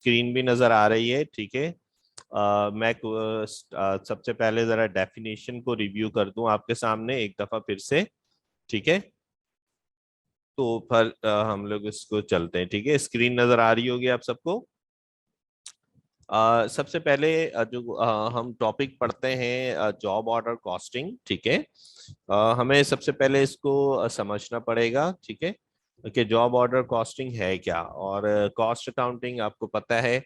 Screen भी नजर आ रही है, ठीक है। मैं सबसे पहले जरा डेफिनेशन को रिव्यू कर दूं आपके सामने एक दफा फिर से, ठीक है। तो फिर हम लोग इसको चलते हैं, ठीक है। स्क्रीन नजर आ रही होगी आप सबको। सबसे पहले जो हम टॉपिक पढ़ते हैं जॉब ऑर्डर कॉस्टिंग, ठीक है। हमें सबसे पहले इसको समझना पड़ेगा, ठीक है, कि जॉब ऑर्डर कॉस्टिंग है क्या। और कॉस्ट अकाउंटिंग आपको पता है,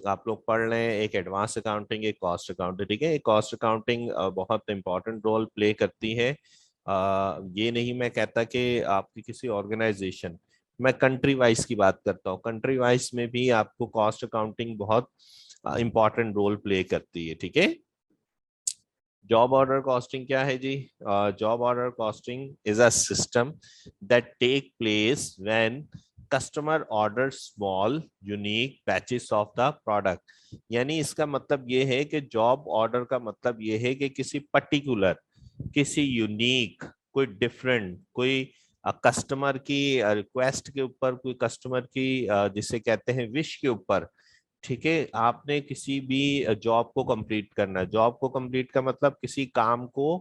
आप लोग पढ़ लें, एक एडवांस अकाउंटिंग, एक कॉस्ट अकाउंटिंग, ठीक है। कॉस्ट अकाउंटिंग बहुत इंपॉर्टेंट रोल प्ले करती है। ये नहीं मैं कहता कि आपकी किसी ऑर्गेनाइजेशन, मैं कंट्री वाइज की बात करता हूँ, कंट्री वाइज में भी आपको कॉस्ट अकाउंटिंग बहुत इंपॉर्टेंट रोल प्ले करती है, ठीक है। जॉब ऑर्डर कॉस्टिंग क्या है जी? Job order costing is a system that take place when customer order small unique batches of the product. यानी इसका मतलब ये है कि जॉब ऑर्डर का मतलब ये है कि किसी पर्टिकुलर, किसी यूनिक, कोई डिफरेंट, कोई कस्टमर की रिक्वेस्ट के ऊपर, कोई कस्टमर की जिसे कहते हैं विश के ऊपर, ठीक है, आपने किसी भी जॉब को कंप्लीट करना। जॉब को कंप्लीट का मतलब किसी काम को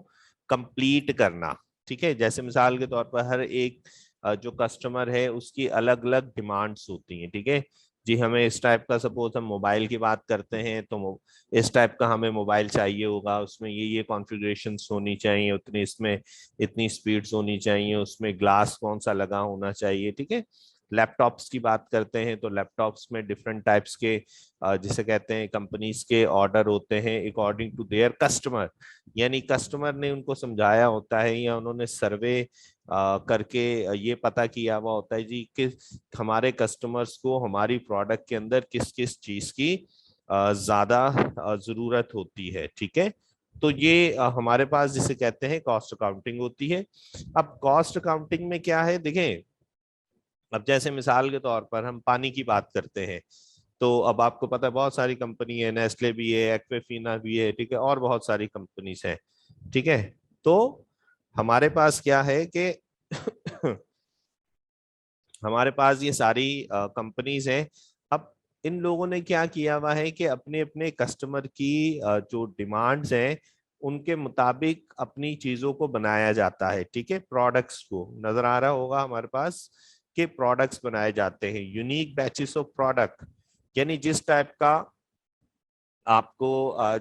कंप्लीट करना, ठीक है। जैसे मिसाल के तौर पर हर एक जो कस्टमर है उसकी अलग अलग डिमांड्स होती हैं, ठीक है जी। हमें इस टाइप का, सपोज हम मोबाइल की बात करते हैं तो इस टाइप का हमें मोबाइल चाहिए होगा, उसमें ये कॉन्फ़िगरेशंस होनी चाहिए, उतनी इसमें इतनी स्पीड्स होनी चाहिए, उसमें ग्लास कौन सा लगा होना चाहिए, ठीक है। लैपटॉप्स की बात करते हैं तो लैपटॉप्स में डिफरेंट टाइप्स के जिसे कहते हैं कंपनीज के ऑर्डर होते हैं अकॉर्डिंग टू देयर कस्टमर। यानी कस्टमर ने उनको समझाया होता है या उन्होंने सर्वे करके ये पता किया हुआ होता है जी कि हमारे कस्टमर्स को हमारी प्रोडक्ट के अंदर किस किस चीज की ज्यादा जरूरत होती है, ठीक है। तो ये हमारे पास जिसे कहते हैं कॉस्ट अकाउंटिंग होती है। अब कॉस्ट अकाउंटिंग में क्या है देखें, अब जैसे मिसाल के तौर पर हम पानी की बात करते हैं, तो अब आपको पता है बहुत सारी कंपनी है, नेस्ले भी है, एक्वेफिना भी है, ठीक है, और बहुत सारी कंपनीज हैं, ठीक है। तो हमारे पास क्या है कि हमारे पास ये सारी कंपनीज हैं। अब इन लोगों ने क्या किया हुआ है कि अपने अपने कस्टमर की जो डिमांड्स हैं उनके मुताबिक अपनी चीजों को बनाया जाता है, ठीक है। प्रोडक्ट्स को नजर आ रहा होगा हमारे पास कि प्रोडक्ट्स बनाए जाते हैं, यूनिक बैचेस ऑफ प्रोडक्ट। यानी जिस टाइप का आपको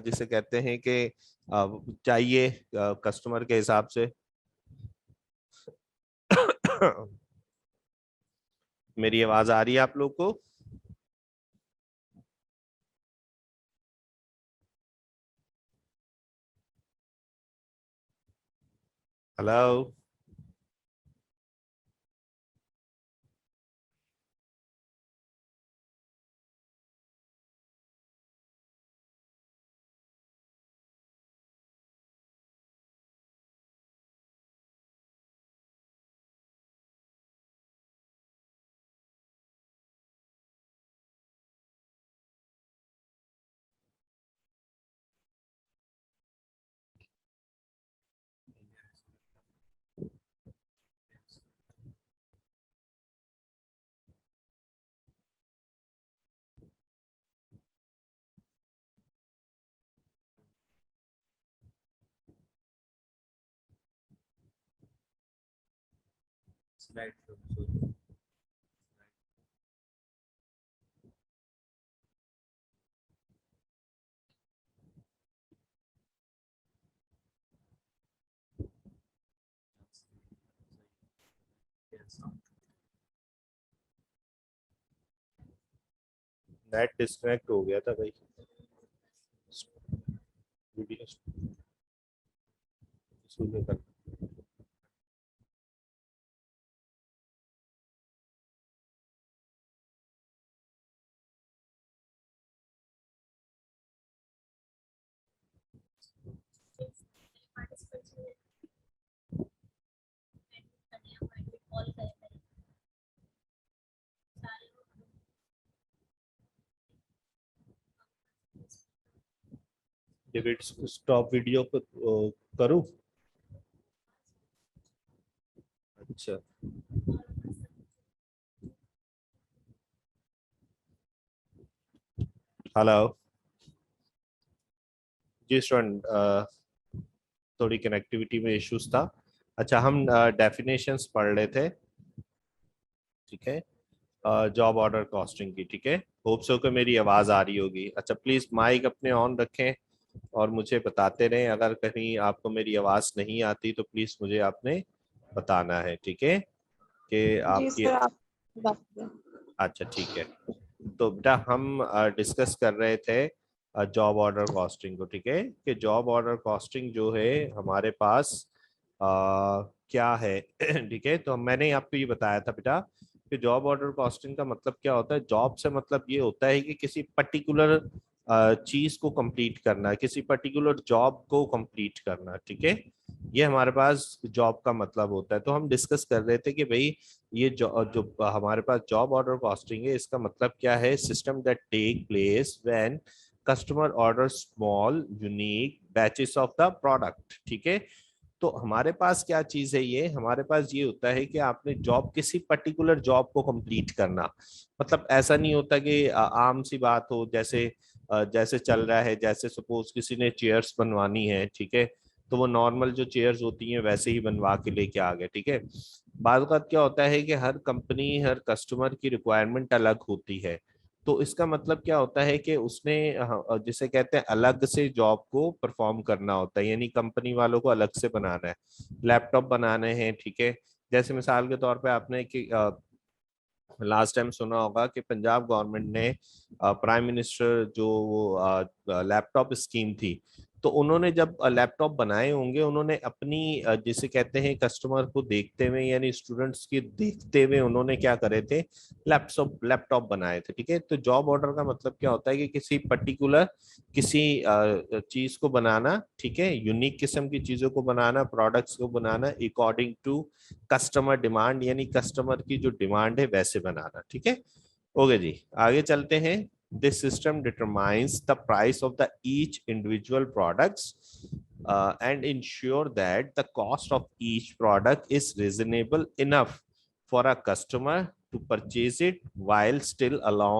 जिसे कहते हैं कि चाहिए कस्टमर के हिसाब से। मेरी आवाज आ रही है आप लोग को? हेलो? नेट डिस्कनेक्ट हो गया था भाई, वीडियो शुरू कर। डेविड स्टॉप वीडियो को करूँ? अच्छा। हेलो जी स्टूडेंट, थोड़ी कनेक्टिविटी में इश्यूज था। अच्छा, हम डेफिनेशंस पढ़ रहे थे, ठीक है, जॉब ऑर्डर कॉस्टिंग की। ठीक है, होप सो कि मेरी आवाज आ रही होगी। अच्छा, प्लीज माइक अपने ऑन रखें और मुझे बताते रहें। अगर कहीं आपको मेरी आवाज नहीं आती तो प्लीज मुझे आपने बताना है, ठीक है, कि जी आपकी। सर, आप बात करें। अच्छा ठीक है, तो बेटा हम डिस्कस कर रहे थे जॉब ऑर्डर कॉस्टिंग को। ठीक है, कि जॉब ऑर्डर कॉस्टिंग जो है हमारे पास क्या है। ठीक है, तो मैंने आपको ये बताया था बेटा कि जॉब ऑर्डर कॉस्टिंग का मतलब क्या होता है। जॉब से मतलब ये होता है कि किसी पर्टिकुलर चीज को कंप्लीट करना, किसी पर्टिकुलर जॉब को कंप्लीट करना। ठीक है, ये हमारे पास जॉब का मतलब होता है। तो हम डिस्कस कर रहे थे कि भाई ये जो हमारे पास जॉब ऑर्डर कॉस्टिंग है, इसका मतलब क्या है। System that take place when customer order small unique batches of the product. ठीक है, तो हमारे पास क्या चीज है, ये हमारे पास ये होता है कि आपने जॉब, किसी पर्टिकुलर जॉब को कंप्लीट करना। मतलब ऐसा नहीं होता कि आम सी बात हो, जैसे जैसे चल रहा है, जैसे सपोज किसी ने चेयर्स बनवानी है, ठीक है, तो वो नॉर्मल जो चेयर्स होती हैं वैसे ही बनवा के लेके आ गए। ठीक है, बाद वक्त क्या होता है कि हर कंपनी, हर कस्टमर की रिक्वायरमेंट अलग होती है। तो इसका मतलब क्या होता है कि उसने जिसे कहते हैं अलग से जॉब को परफॉर्म करना होता है, यानी कंपनी वालों को अलग से बनाना है। लैपटॉप बनाने हैं, ठीक है, जैसे मिसाल के तौर पे आपने कि लास्ट टाइम सुना होगा कि पंजाब गवर्नमेंट ने प्राइम मिनिस्टर जो वो लैपटॉप स्कीम थी, तो उन्होंने जब लैपटॉप बनाए होंगे, उन्होंने अपनी जिसे कहते हैं कस्टमर को देखते हुए, यानी स्टूडेंट्स की देखते हुए, उन्होंने क्या करे थे, लैपटॉप बनाए थे। ठीक है, तो जॉब ऑर्डर का मतलब क्या होता है कि किसी पर्टिकुलर, किसी चीज को बनाना, ठीक है, यूनिक किस्म की चीजों को बनाना, प्रोडक्ट्स को बनाना अकॉर्डिंग टू कस्टमर डिमांड, यानी कस्टमर की जो डिमांड है वैसे बनाना। ठीक है, ओके जी, आगे चलते हैं। This system determines the price of the each individual products and ensure that the cost of each product is reasonable enough for a customer to purchase it while still allow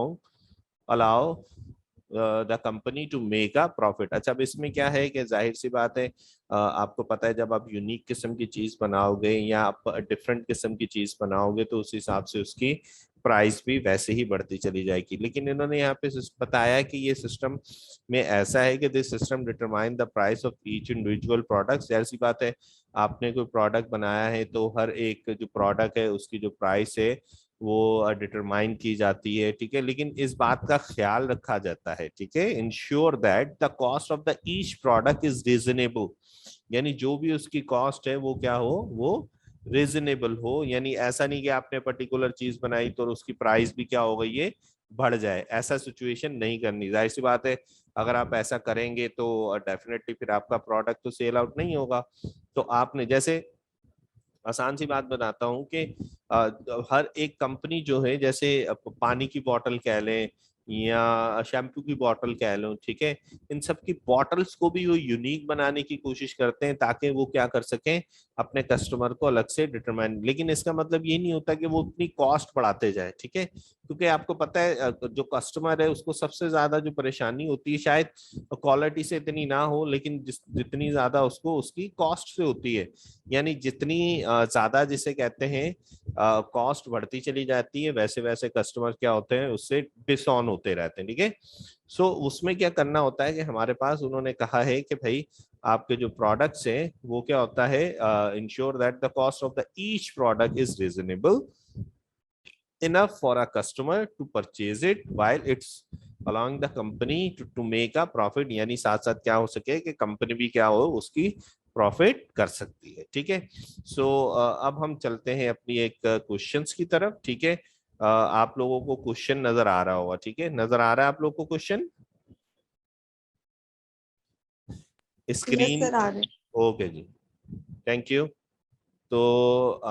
the company to make a profit. अच्छा, अब इसमें क्या है कि जाहिर सी बात है, आपको पता है जब आप यूनिक किस्म की चीज बनाओगे या आप डिफरेंट किस्म की चीज बनाओगे तो उस हिसाब से उसकी प्राइस भी वैसे ही बढ़ती चली जाएगी। लेकिन इन्होंने यहाँ पे बताया कि ये सिस्टम में ऐसा है कि this system determine the price of each individual product. ऐसी बात है, आपने कोई प्रोडक्ट बनाया है तो हर एक जो प्रोडक्ट है उसकी जो प्राइस है वो डिटरमाइन की जाती है। ठीक है, लेकिन इस बात का ख्याल रखा जाता है, ठीक है, ensure that the cost of the each product is reasonable, यानी जो भी उसकी कॉस्ट है वो क्या हो, वो रीजनेबल हो। यानी ऐसा नहीं कि आपने पर्टिकुलर चीज बनाई तो उसकी प्राइस भी क्या हो गई है, बढ़ जाए। ऐसा सिचुएशन नहीं करनी। जाहिर सी बात है, अगर आप ऐसा करेंगे तो डेफिनेटली फिर आपका प्रोडक्ट तो सेल आउट नहीं होगा। तो आपने, जैसे आसान सी बात बताता हूँ कि हर एक कंपनी जो है, जैसे पानी की बोतल कह लें या शैम्पू की बोतल कह लो, ठीक है, इन सब की बॉटल्स को भी वो यूनिक बनाने की कोशिश करते हैं ताकि वो क्या कर सकें, अपने कस्टमर को अलग से डिटरमाइन। लेकिन इसका मतलब ये नहीं होता कि वो उतनी कॉस्ट बढ़ाते जाए। ठीक है, क्योंकि आपको पता है जो कस्टमर है उसको सबसे ज्यादा जो परेशानी होती है शायद क्वालिटी से इतनी ना हो, लेकिन जितनी ज्यादा उसको उसकी कॉस्ट से होती है। यानी जितनी ज्यादा जिसे कहते हैं कॉस्ट बढ़ती चली जाती है, वैसे वैसे कस्टमर क्या होते हैं, उससे डिसऑन होते रहते हैं। ठीक है, सो उसमें क्या करना होता है कि हमारे पास उन्होंने कहा है कि भाई आपके जो प्रोडक्ट्स हैं वो क्या होता है, ensure that the cost of the each product is reasonable enough for a customer to purchase it while it's allowing the company to make a profit, यानी साथ साथ क्या हो सके कि कंपनी भी क्या हो, उसकी प्रॉफिट कर सकती है। ठीक है, सो अब हम चलते हैं अपनी एक क्वेश्चंस की तरफ। ठीक है, आप लोगों को क्वेश्चन नजर आ रहा होगा, ठीक है, नजर आ रहा है आप लोग को क्वेश्चन यस स्क्रीन? सर, आ रहे। Okay ji, thank you. तो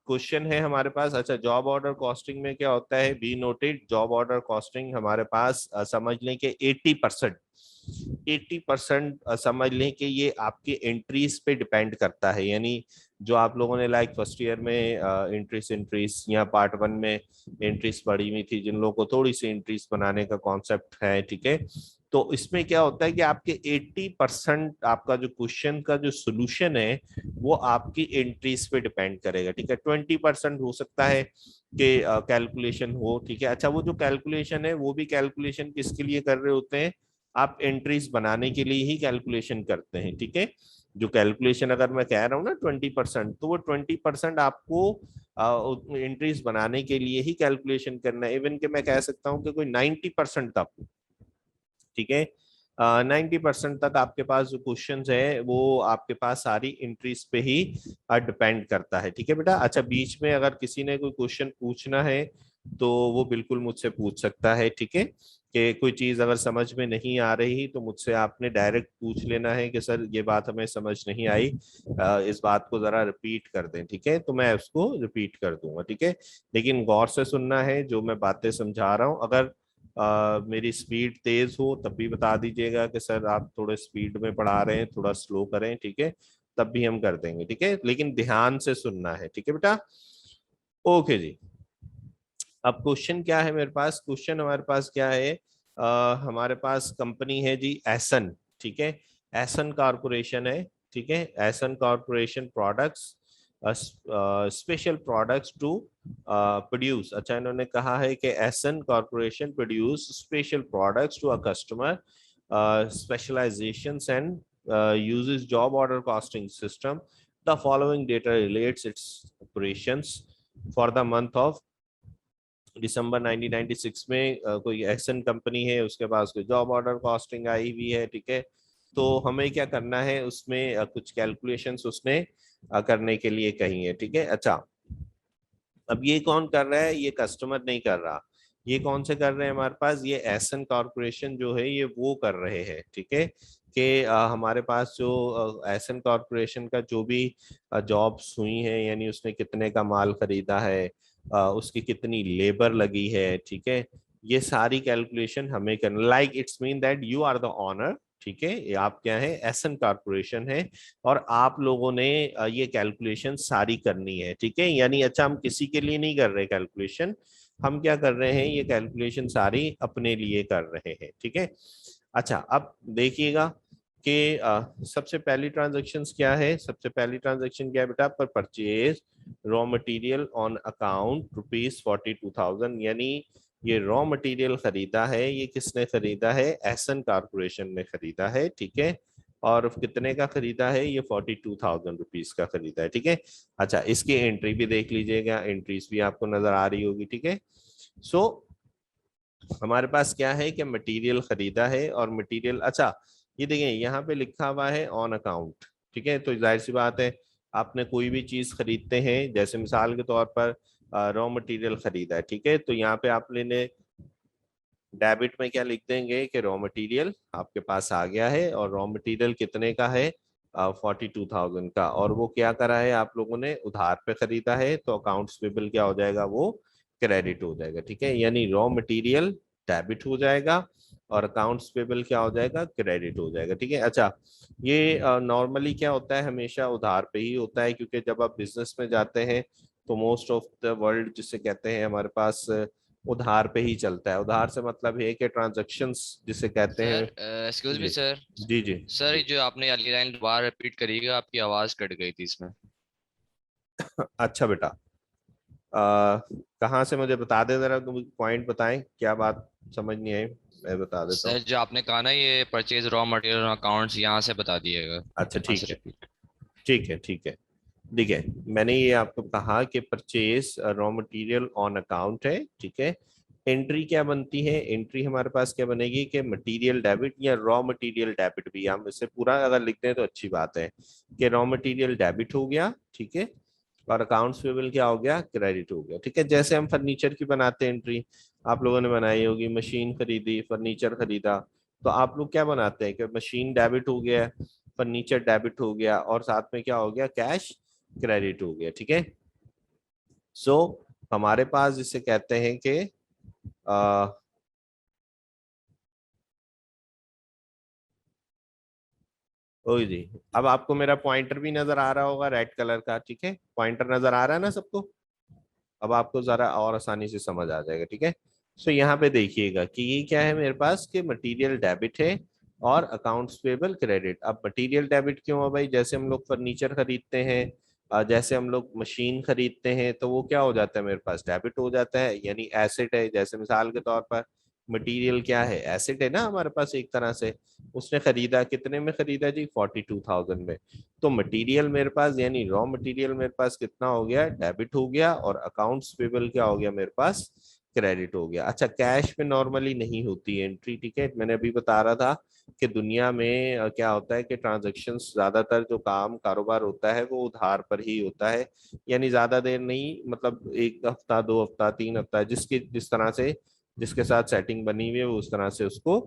क्वेश्चन है हमारे पास। अच्छा, जॉब ऑर्डर कॉस्टिंग में क्या होता है, be noted, job order costing हमारे पास समझ लें कि 80% 80% समझ लें कि ये आपके एंट्रीज पे डिपेंड करता है। यानी जो आप लोगों ने लाइक फर्स्ट ईयर में एंट्रीज या पार्ट 1 में एंट्रीज पढ़ी हुई थी, जिन लोगों को थोड़ी सी एंट्रीज बनाने का कॉन्सेप्ट है, ठीक है, तो इसमें क्या होता है कि आपके 80% आपका जो क्वेश्चन का जो सोल्यूशन है वो आपकी एंट्रीज पे डिपेंड करेगा, ठीक है। 20% हो सकता है कि कैलकुलेशन हो, ठीक है। अच्छा, वो जो कैलकुलेशन है वो भी कैलकुलेशन किसके लिए कर रहे होते हैं? आप एंट्रीज बनाने के लिए ही कैलकुलेशन करते हैं, ठीक है। जो कैलकुलेशन अगर मैं कह रहा हूँ ना 20%, तो वो 20% आपको एंट्रीज बनाने के लिए ही कैलकुलेशन करना है। इवन के मैं कह सकता हूँ कि कोई 90% तक, ठीक है, 90% तक आपके पास जो क्वेश्चन है वो आपके पास सारी इंट्रीज पे ही डिपेंड करता है, ठीक है बेटा। अच्छा, बीच में अगर किसी ने कोई क्वेश्चन पूछना है तो वो बिल्कुल मुझसे पूछ सकता है, ठीक है। कि कोई चीज अगर समझ में नहीं आ रही तो मुझसे आपने डायरेक्ट पूछ लेना है कि सर ये बात हमें समझ नहीं आई, इस बात को जरा रिपीट कर दें, ठीक है। तो मैं उसको रिपीट कर दूंगा, ठीक है। लेकिन गौर से सुनना है जो मैं बातें समझा रहा हूँ। अगर मेरी स्पीड तेज हो तब भी बता दीजिएगा कि सर आप थोड़े स्पीड में पढ़ा रहे हैं, थोड़ा स्लो करें, ठीक है, तब भी हम कर देंगे, ठीक है। लेकिन ध्यान से सुनना है, ठीक है बेटा। ओके जी। अब क्वेश्चन क्या है मेरे पास? क्वेश्चन हमारे पास क्या है? हमारे पास कंपनी है जी एसन, ठीक है। एसन कॉरपोरेशन है, ठीक है। एसन corporation products special products to produce. अच्छा, इन्होंने कहा है कि एसन corporation produce special products to a customer specializations and uses job order costing system. The following data relates its operations for the month of दिसंबर 1996 में। कोई एक्सन कंपनी है, उसके पास कोई जॉब ऑर्डर कॉस्टिंग आई हुई है, ठीक है। तो हमें क्या करना है उसमें, कुछ कैलकुलेशंस उसने करने के लिए कही है, ठीक है। अच्छा, अब ये कौन कर रहा है? ये कस्टमर नहीं कर रहा। ये कौन से कर रहे हैं हमारे पास? ये एसन कॉरपोरेशन जो है ये वो कर रहे हैं, ठीक है। कि हमारे पास जो एसन कॉरपोरेशन का जो भी जॉब्स हुई हैं, यानी उसने कितने का माल खरीदा है, उसकी कितनी लेबर लगी है, ठीक है, ये सारी कैलकुलेशन हमें करना। Like it's mean that you are the honour, ठीक है। ये आप क्या है? एसन कॉरपोरेशन है, और आप लोगों ने ये कैलकुलेशन सारी करनी है, ठीक है। यानी अच्छा, हम किसी के लिए नहीं कर रहे कैलकुलेशन, हम क्या कर रहे हैं? ये कैलकुलेशन सारी अपने लिए कर रहे हैं, ठीक है। अच्छा, अब देखिएगा कि सबसे पहली ट्रांजेक्शन क्या है? सबसे पहली ट्रांजेक्शन क्या है बेटा? पर purchase raw material on account ₹42,000। यानी ये रॉ मटेरियल खरीदा है, ये किसने खरीदा है? एसन कारपोरेशन ने खरीदा है, ठीक है। और कितने का खरीदा है? ये ₹42,000 का खरीदा है, ठीक है। अच्छा, इसकी एंट्री भी देख लीजिएगा, एंट्रीज भी आपको नजर आ रही होगी, ठीक है। सो हमारे पास क्या है कि मटेरियल खरीदा है, और मटेरियल, अच्छा ये देखिए यहाँ पे लिखा हुआ है ऑन अकाउंट, ठीक है। तो जाहिर सी बात है, आपने कोई भी चीज खरीदते हैं, जैसे मिसाल के तौर पर रॉ मटेरियल खरीदा है, ठीक है, तो यहाँ पे आपने डेबिट में क्या लिख देंगे कि रॉ मटेरियल आपके पास आ गया है, और रॉ मटेरियल कितने का है? 42,000 का। और वो क्या करा है? आप लोगों ने उधार पे खरीदा है, तो अकाउंट्स पेबल क्या हो जाएगा? वो क्रेडिट हो जाएगा, ठीक है। यानी रॉ मटेरियल डेबिट हो जाएगा और अकाउंट्स पेबल क्या हो जाएगा? क्रेडिट हो जाएगा, ठीक है। अच्छा, ये नॉर्मली क्या होता है? हमेशा उधार पे ही होता है, क्योंकि जब आप बिजनेस में जाते हैं तो मोस्ट ऑफ द वर्ल्ड जिसे कहते हैं हमारे पास उधार पे ही चलता है। उधार से मतलब है कि ट्रांजैक्शंस जिसे कहते हैं। सर एक्सक्यूज मी जी सर। जी जी सर ये जी। जो आपने वाली लाइन दोबारा रिपीट करिएगा, आपकी आवाज कट गई थी इसमें। अच्छा बेटा, कहाँ से मुझे बता दे जरा, तुम पॉइंट बताएं, क्या बात समझ नहीं आई, मैं बता देता सर हूँ। जो आपने कहा ना, ये परचेज रॉ मटेरियल अकाउंट्स, यहाँ से बता दिएगा, अच्छा यहाँ से ठीक है, रिपीट। ठीक है, ठीक है। ठीक है, मैंने ये आपको कहा कि purchase raw material on account है, ठीक है। एंट्री क्या बनती है? एंट्री हमारे पास क्या बनेगी कि मटेरियल डेबिट या रॉ मटेरियल डेबिट, भी हम इसे पूरा अगर लिखते हैं तो अच्छी बात है कि रॉ मटेरियल डेबिट हो गया, ठीक है, और अकाउंट्स पेबल क्या हो गया? क्रेडिट हो गया, ठीक है। जैसे हम फर्नीचर की बनाते हैं एंट्री, आप लोगों ने बनाई होगी, मशीन खरीदी, फर्नीचर खरीदा, तो आप लोग क्या बनाते हैं कि मशीन डेबिट हो गया, फर्नीचर डेबिट हो गया, और साथ में क्या हो गया? कैश क्रेडिट हो गया, ठीक है। सो हमारे पास जिसे कहते हैं कि ओके जी, अब आपको मेरा पॉइंटर भी नजर आ रहा होगा रेड कलर का, ठीक है, पॉइंटर नजर आ रहा है ना सबको? अब आपको जरा और आसानी से समझ आ जाएगा, ठीक है। सो यहाँ पे देखिएगा कि ये क्या है मेरे पास, कि मटेरियल डेबिट है और अकाउंट्स पेबल क्रेडिट। अब मटेरियल डेबिट क्यों है भाई? जैसे हम लोग फर्नीचर खरीदते हैं, जैसे हम लोग मशीन खरीदते हैं, तो वो क्या हो जाता है मेरे पास, डेबिट हो जाता है, यानी एसेट है। जैसे मिसाल के तौर पर मटेरियल क्या है, एसेट है ना हमारे पास एक तरह से। उसने खरीदा, कितने में खरीदा जी? 42,000 में। तो मटेरियल मेरे पास यानी रॉ मटेरियल मेरे पास कितना हो गया, डेबिट हो गया, और अकाउंट्स पेबल क्या हो गया मेरे पास, क्रेडिट हो गया। अच्छा, कैश में नॉर्मली नहीं होती है एंट्री, ठीक है। मैंने अभी बता रहा था कि दुनिया में क्या होता है कि ट्रांजैक्शंस, ज्यादातर जो काम कारोबार होता है वो उधार पर ही होता है, यानी ज्यादा देर नहीं, मतलब एक हफ्ता, 2 हफ्ता, 3 हफ्ता, जिसकी जिस तरह से जिसके साथ सेटिंग बनी हुई है वो उस तरह से उसको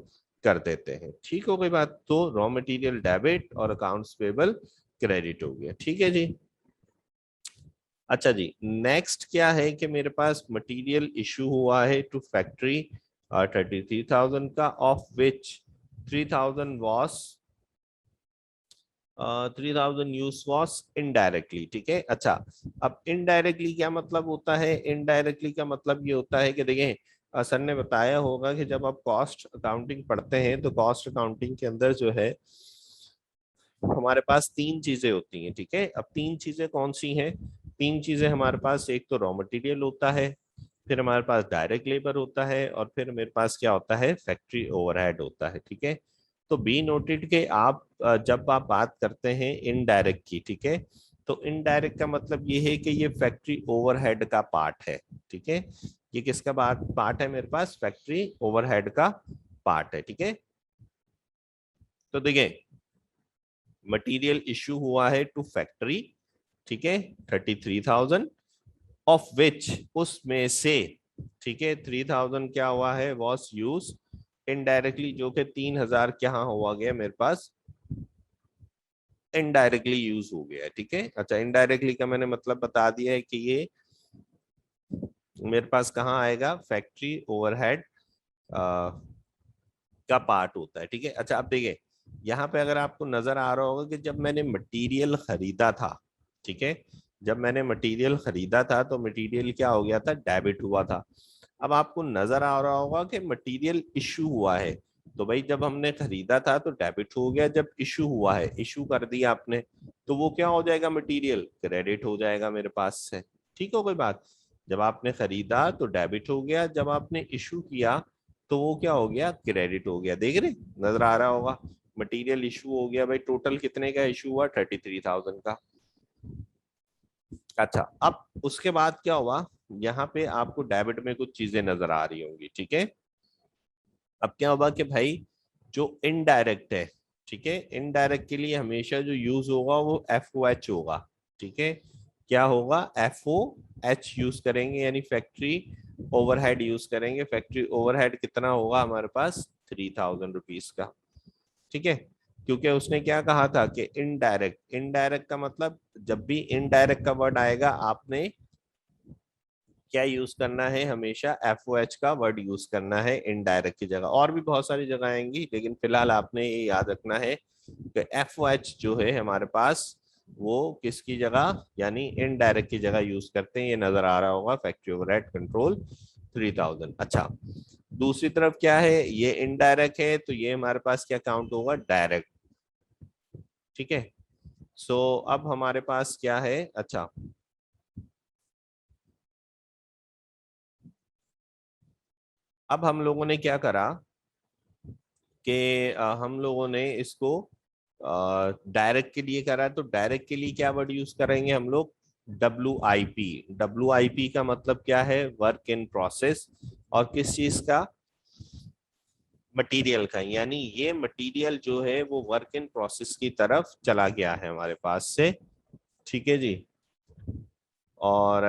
कर देते हैं। ठीक हो गई बात? तो रॉ मटेरियल डेबिट और अकाउंट्स पेबल क्रेडिट हो गया, ठीक है जी। अच्छा जी, नेक्स्ट क्या है कि मेरे पास मटेरियल इशू हुआ है टू फैक्ट्री 33,000 का, of which 3,000 was 3,000 use was indirectly, ठीक है। अच्छा, अब इनडायरेक्टली क्या मतलब होता है? इनडायरेक्टली का मतलब ये होता है कि देखिए, सर ने बताया होगा कि जब आप कॉस्ट अकाउंटिंग पढ़ते हैं तो कॉस्ट अकाउंटिंग के अंदर जो है हमारे पास तीन चीजें होती हैं, ठीक है। अब तीन चीजें कौन सी हैं? तीन चीजें हमारे पास, एक तो रॉ मटेरियल होता है, फिर हमारे पास डायरेक्ट लेबर होता है, और फिर मेरे पास क्या होता है, फैक्ट्री ओवरहेड होता है, ठीक है। तो बी नोटेड के आप जब आप बात करते हैं इनडायरेक्ट की, ठीक है, तो इनडायरेक्ट का मतलब ये है कि ये फैक्ट्री ओवरहेड का पार्ट है, ठीक है। ये किसका पार्ट है मेरे पास? फैक्ट्री ओवरहेड का पार्ट है, ठीक है। तो देखिए, मटेरियल इशू हुआ है टू फैक्ट्री, ठीक है, 33,000, ऑफ विच, उसमें से, ठीक है, 3,000 क्या हुआ है, वॉस यूज इनडायरेक्टली, जो कि 3,000 क्या हुआ गया मेरे पास, इनडायरेक्टली यूज हो गया है, ठीक है। अच्छा, इनडायरेक्टली का मैंने मतलब बता दिया है कि ये मेरे पास कहाँ आएगा, फैक्ट्री ओवरहेड का पार्ट होता है, ठीक है। अच्छा, अब देखिए यहाँ पे अगर आपको नजर आ रहा होगा कि जब मैंने मटेरियल खरीदा था, ठीक है, जब मैंने मटेरियल खरीदा था तो मटेरियल क्या हो गया था, डेबिट हुआ था। अब आपको नजर आ रहा होगा कि मटेरियल इशू हुआ है, तो भाई जब हमने खरीदा था तो डेबिट हो गया, जब इशू हुआ है, इशू कर दिया आपने, तो वो क्या हो जाएगा, मटेरियल क्रेडिट हो जाएगा मेरे पास से। ठीक हो गई बात? जब आपने खरीदा तो डेबिट हो गया, जब आपने इशू किया तो वो क्या हो गया, क्रेडिट हो गया। देख रहे, नजर आ रहा होगा, मटेरियल इशू हो गया भाई, टोटल कितने का इशू हुआ, 33,000 का। अच्छा, अब उसके बाद क्या हुआ, यहाँ पे आपको डेबिट में कुछ चीजें नजर आ रही होंगी, ठीक है। अब क्या होगा कि भाई जो इनडायरेक्ट है, ठीक है, इनडायरेक्ट के लिए हमेशा जो यूज होगा वो FOH होगा, ठीक है। क्या होगा, FOH यूज करेंगे, यानी फैक्ट्री ओवरहेड यूज करेंगे। फैक्ट्री ओवरहेड कितना होगा हमारे पास, 3,000 रुपीज का, ठीक है। क्योंकि उसने क्या कहा था कि इनडायरेक्ट, इनडायरेक्ट का मतलब जब भी इनडायरेक्ट का वर्ड आएगा आपने क्या यूज करना है, हमेशा FOH का वर्ड यूज करना है इनडायरेक्ट की जगह। और भी बहुत सारी जगह आएंगी, लेकिन फिलहाल आपने ये याद रखना है कि FOH जो है हमारे पास वो किसकी जगह, यानी इनडायरेक्ट की जगह यूज करते हैं। ये नजर आ रहा होगा, फैक्ट्री ओवरहेड कंट्रोल 3,000। अच्छा, दूसरी तरफ क्या है, ये इनडायरेक्ट है तो ये हमारे पास क्या काउंट होगा, डायरेक्ट, ठीक है। सो अब हमारे पास क्या है, अच्छा, अब हम लोगों ने क्या करा कि हम लोगों ने इसको डायरेक्ट के लिए करा, तो डायरेक्ट के लिए क्या वर्ड यूज करेंगे हम लोग, WIP। WIP का मतलब क्या है, वर्क इन प्रोसेस, और किस चीज का, मटेरियल का, यानी ये मटेरियल जो है वो वर्क इन प्रोसेस की तरफ चला गया है हमारे पास से, ठीक है जी। और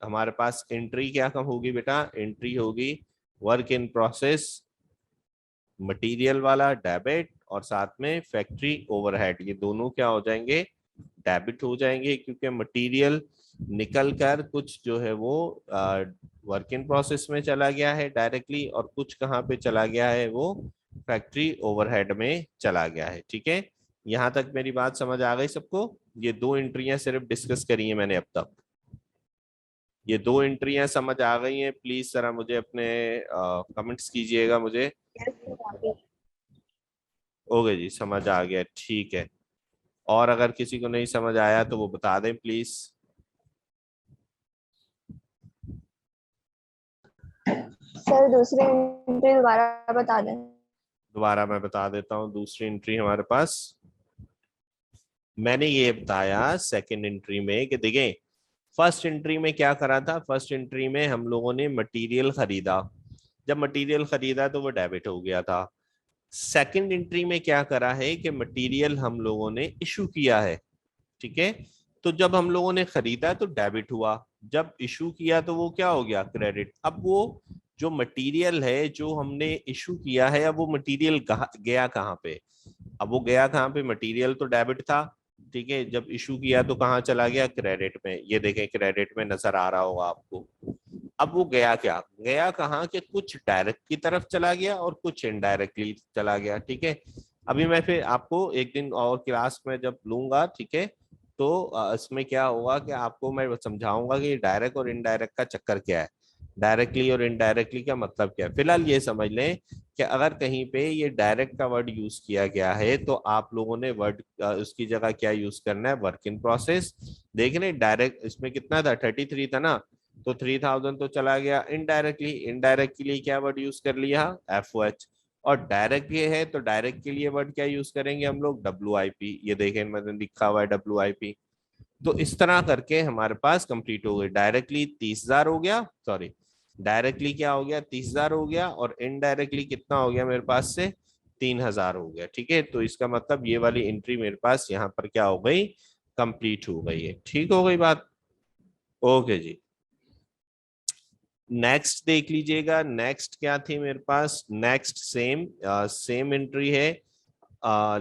हमारे पास एंट्री क्या कम होगी बेटा, एंट्री होगी वर्क इन प्रोसेस, मटेरियल वाला डेबिट, और साथ में फैक्ट्री ओवरहेड, ये दोनों क्या हो जाएंगे, डेबिट हो जाएंगे, क्योंकि मटेरियल निकल कर कुछ जो है वो वर्क इन प्रोसेस में चला गया है डायरेक्टली, और कुछ कहाँ पे चला गया है, वो फैक्ट्री ओवरहेड में चला गया है, ठीक है। यहाँ तक मेरी बात समझ आ गई सबको? ये दो एंट्रियां सिर्फ डिस्कस करी है मैंने अब तक। ये दो एंट्रियां समझ आ गई हैं? प्लीज जरा मुझे अपने कमेंट्स कीजिएगा मुझे। ओके जी, समझ आ गया, ठीक है। और अगर किसी को नहीं समझ आया तो वो बता दें प्लीज। सर दूसरी एंट्री दोबारा बता दें। दोबारा मैं बता देता हूँ। दूसरी एंट्री हमारे पास, मैंने ये बताया सेकंड एंट्री में कि देखें, फर्स्ट एंट्री में क्या करा था? फर्स्ट एंट्री में हम लोगों ने मटेरियल खरीदा। जब मटेरियल खरीदा तो वो डेबिट हो गया था। सेकंड एंट्री में क्या करा है कि मटेरियल हम लोगों ने इशू किया है, ठीक है। तो जब हम लोगों ने खरीदा तो डेबिट हुआ, जब इशू किया तो वो क्या हो गया? क्रेडिट। अब वो जो मटेरियल है जो हमने इशू किया है, अब वो मटेरियल गया कहाँ पे? अब वो गया कहाँ पे? मटेरियल तो डेबिट था, ठीक है। जब इशू किया तो कहाँ चला गया? क्रेडिट में। ये देखें, क्रेडिट में नजर आ रहा होगा आपको। अब वो गया क्या? गया कहाँ के? कुछ डायरेक्ट की तरफ चला गया और कुछ इनडायरेक्टली चला गया, ठीक है। अभी मैं फिर आपको एक दिन और क्लास में जब लूंगा, ठीक है, तो इसमें क्या होगा कि आपको मैं समझाऊंगा कि डायरेक्ट और इनडायरेक्ट का चक्कर क्या है, डायरेक्टली और इनडायरेक्टली का मतलब क्या है। फिलहाल ये समझ लें कि अगर कहीं पे ये डायरेक्ट का वर्ड यूज किया गया है तो आप लोगों ने वर्ड उसकी जगह क्या यूज करना है? Work in process. देख रहे, डायरेक्ट इसमें कितना था? 33 था ना, तो 3000 तो चला गया इनडायरेक्टली। इनडायरेक्ट के लिए क्या वर्ड यूज कर लिया? FOH। और डायरेक्ट ये है तो डायरेक्ट के लिए वर्ड क्या यूज करेंगे हम लोग? WIP। ये देखें मैंने लिखा हुआ है WIP। तो इस तरह करके हमारे पास कंप्लीट हो गई। डायरेक्टली 30,000 हो गया, सॉरी, डायरेक्टली क्या हो गया? 30,000 हो गया, और इनडायरेक्टली कितना हो गया मेरे पास से? 3,000 हो गया, ठीक है। तो इसका मतलब ये वाली एंट्री मेरे पास यहाँ पर क्या हो गई? कंप्लीट हो गई है। ठीक हो गई बात? ओके जी। नेक्स्ट देख लीजिएगा, नेक्स्ट क्या थी मेरे पास? नेक्स्ट सेम सेम एंट्री है।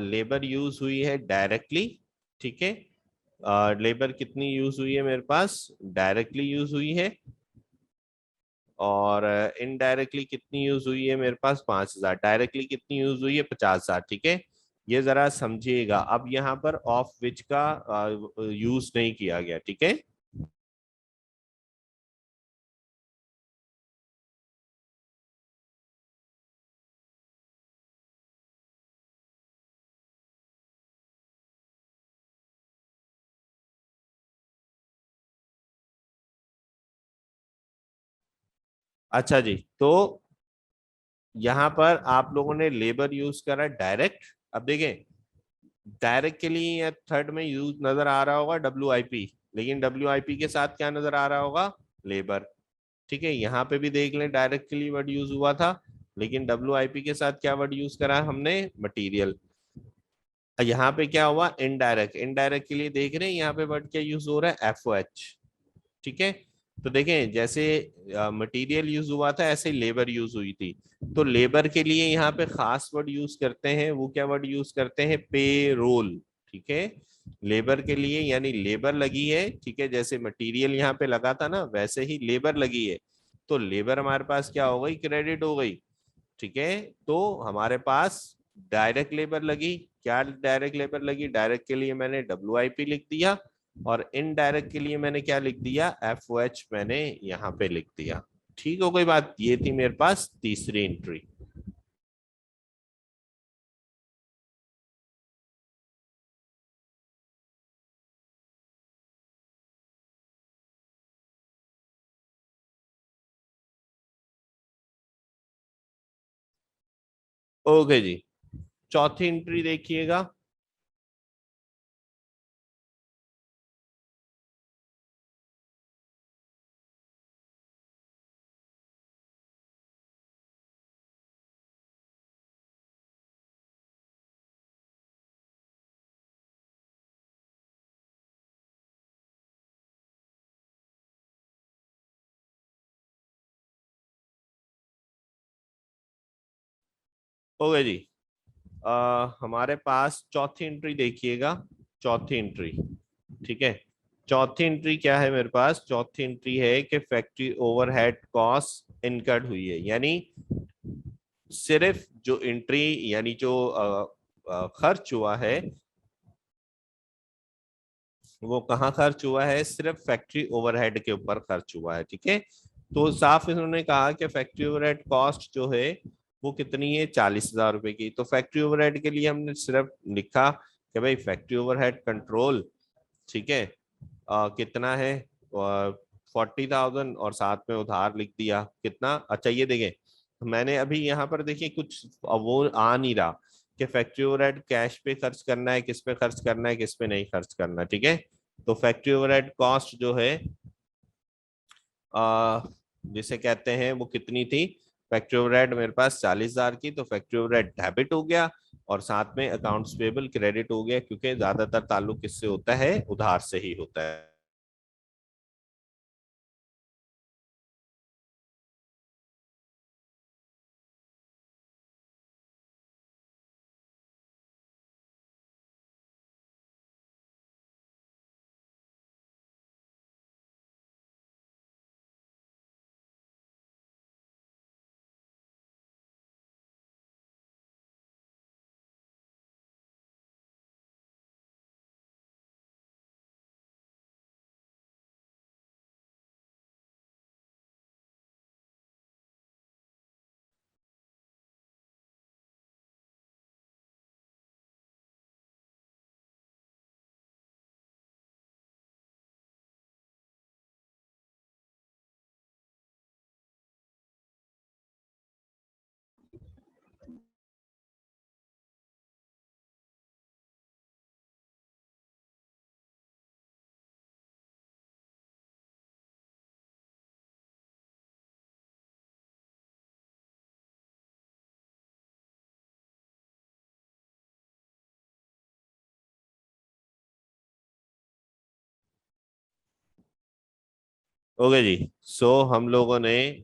लेबर यूज हुई है डायरेक्टली, ठीक है। लेबर कितनी यूज हुई है मेरे पास? डायरेक्टली यूज हुई है। और इनडायरेक्टली कितनी यूज हुई है मेरे पास? 5,000। डायरेक्टली कितनी यूज हुई है? 50,000, ठीक है। ये जरा समझिएगा, अब यहाँ पर ऑफ विच का यूज नहीं किया गया, ठीक है। अच्छा जी, तो यहाँ पर आप लोगों ने लेबर यूज करा डायरेक्ट। अब देखें, डायरेक्ट के लिए या थर्ड में यूज नजर आ रहा होगा WIP, लेकिन WIP के साथ क्या नजर आ रहा होगा? लेबर, ठीक है। यहाँ पे भी देख लें, डायरेक्ट के लिए वर्ड यूज हुआ था, लेकिन WIP के साथ क्या वर्ड यूज करा हमने? मटीरियल। यहाँ पे क्या हुआ? इनडायरेक्ट। इनडायरेक्ट के लिए देख रहे हैं यहाँ पे वर्ड क्या यूज हो रहा है? FOH, ठीक है। तो देखें, जैसे मटेरियल यूज हुआ था ऐसे लेबर यूज हुई थी। तो लेबर के लिए यहाँ पे खास वर्ड यूज करते हैं, वो क्या वर्ड यूज करते हैं? पे रोल, ठीक है। लेबर के लिए यानी लेबर लगी है, ठीक है। जैसे मटेरियल यहाँ पे लगा था ना, वैसे ही लेबर लगी है। तो लेबर हमारे पास क्या हो गई? क्रेडिट हो गई, ठीक है। तो हमारे पास डायरेक्ट लेबर लगी। क्या डायरेक्ट लेबर लगी? डायरेक्ट के लिए मैंने WIP लिख दिया, और इनडायरेक्ट के लिए मैंने क्या लिख दिया? FOH मैंने यहाँ पे लिख दिया। ठीक हो गई बात? ये थी मेरे पास तीसरी एंट्री। ओके जी, चौथी एंट्री देखिएगा। ओके जी, हमारे पास चौथी एंट्री देखिएगा। चौथी एंट्री, ठीक है। चौथी एंट्री क्या है मेरे पास? चौथी एंट्री है कि फैक्ट्री ओवरहेड कॉस्ट इनकर्ड हुई है, यानी सिर्फ जो एंट्री यानी जो खर्च हुआ है वो कहाँ खर्च हुआ है, सिर्फ फैक्ट्री ओवरहेड के ऊपर खर्च हुआ है, ठीक है। तो साफ इन्होंने कहा कि फैक्ट्री ओवरहेड कॉस्ट जो है वो कितनी है, 40,000 रुपए की। तो फैक्ट्री ओवरहेड के लिए हमने सिर्फ लिखा कि भाई फैक्ट्री ओवरहेड कंट्रोल, ठीक है, कितना है, 40,000, और साथ में उधार लिख दिया कितना। अच्छा ये देखें, मैंने अभी यहाँ पर देखिए कुछ वो आ नहीं रहा कि फैक्ट्री ओवरहेड कैश पे खर्च करना है, किस पे खर्च करना है, किस पे नहीं खर्च करना, ठीक है। तो फैक्ट्री ओवरहेड कॉस्ट जो है आ, जिसे कहते हैं वो कितनी थी, फैक्ट्री ओवरहेड मेरे पास 40,000 की, तो फैक्ट्री ओवरहेड डेबिट हो गया और साथ में अकाउंट्स पेबल क्रेडिट हो गया, क्योंकि ज्यादातर ताल्लुक किससे होता है, उधार से ही होता है। ओके जी, सो हम लोगों ने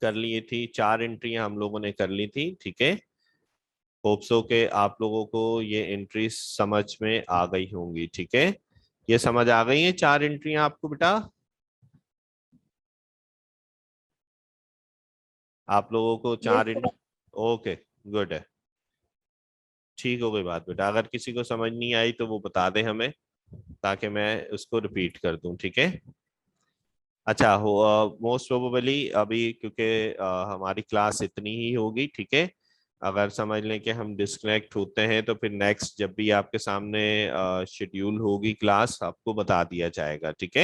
कर लिए थी, 4 एंट्रियां हम लोगों ने कर ली थी, ठीक है। होप सो के आप लोगों को ये एंट्री समझ में आ गई होंगी, ठीक है। ये समझ आ गई है 4 एंट्रियां आपको बेटा, आप लोगों को yes 4 sir. Entry, okay, good है, ठीक हो गई बात बेटा। अगर किसी को समझ नहीं आई तो वो बता दे हमें, ताकि मैं उसको रिपीट कर दूं, ठीक है। अच्छा हो, मोस्ट प्रोबेबली अभी क्योंकि हमारी क्लास इतनी ही होगी, ठीक है। अगर समझ लें कि हम डिस्कनेक्ट होते हैं तो फिर नेक्स्ट जब भी आपके सामने शेड्यूल होगी क्लास, आपको बता दिया जाएगा, ठीक है।